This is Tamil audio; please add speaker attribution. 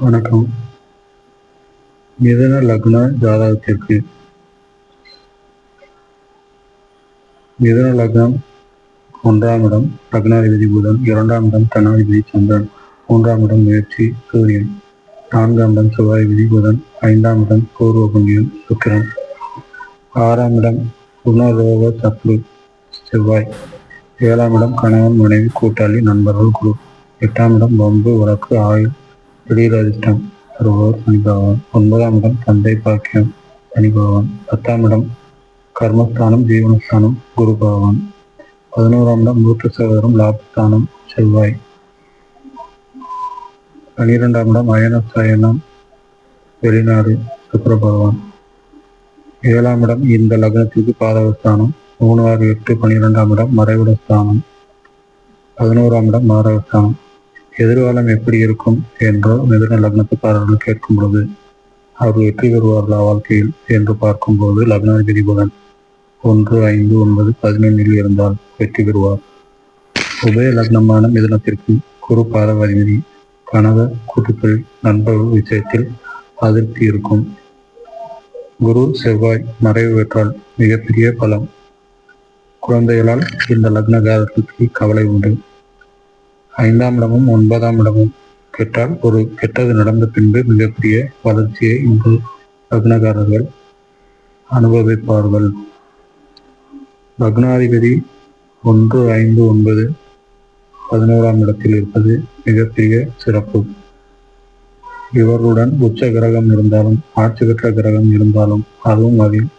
Speaker 1: வணக்கம். மிதுன லக்ன ஜாதகத்திற்கு மிதுன லக்னம் 1ஆம் இடம் லக்னாதிபதி புதன், 2ஆம் இடம் தனாதிபதி சந்திரன், 3ஆம் இடம் முயற்சி சூரியன், 4ஆம் இடம் செவ்வாய்பதி புதன், 5ஆம் இடம் பூர்வ புண்ணியம் சுக்கிரன், 6ஆம் இடம் குணரோக சத்ரு செவ்வாய், 7ஆம் இடம் கணவன் மனைவி கூட்டாளி நண்பர்கள் குரு, 8ஆம் இடம் பம்பு வழக்கு ஆயுள் திடீர் அதிர்ஷ்டம் தருபவர் சனி பகவான், 9ஆம் இடம் தந்தை பாக்கியம் சனி பகவான், 10ஆம் இடம் கர்மஸ்தானம் ஜீவனஸ்தானம் குரு பகவான், 11ஆம் இடம் மூத்த சகோதரம் லாபஸ்தானம் செவ்வாய், 12ஆம் இடம் அயனசயனம் வெளிநாடு சுக்கிர பகவான், 7ஆம் இடம் இந்த லக்னத்திற்கு பாதகஸ்தானம் 3, 6, 8, 12ஆம் இடம் மறைவிடஸ்தானம், 11ஆம் இடம் மாரகஸ்தானம். எதிர்காலம் எப்படி இருக்கும் என்று மிதுன லக்னத்துக்காரர்கள் கேட்கும் பொழுது அவர்கள் வெற்றி பெறுவார்களா வாழ்க்கையில் என்று பார்க்கும்போது லக்னாதிபதி புதன் 1, 5, 9, 11 இருந்தால் வெற்றி பெறுவார். உபய லக்னமான மிதுனத்திற்கு குரு பாதகாதிபதி கனக கூட்டுத்தொழில் நண்பர்கள் விஷயத்தில் அதிருப்தி இருக்கும். குரு செவ்வாய் மறைவு பெற்றால் மிகப்பெரிய பலம். குழந்தைகளால் இந்த லக்னகாரர்களுக்கு கவலை உண்டு. 5ஆம் இடமும் 9ஆம் இடமும் கெட்டால் ஒரு கெட்டது நடந்த பின்பு மிகப்பெரிய வளர்ச்சியை இந்த லக்னகாரர்கள் அனுபவிப்பார்கள். லக்னாதிபதி 1, 5, 9, 11ஆம் இடத்தில் இருப்பது மிகப்பெரிய சிறப்பு. இவர்களுடன் உச்ச கிரகம் இருந்தாலும் ஆட்சி பெற்ற கிரகம் இருந்தாலும் அதுவும் அதில்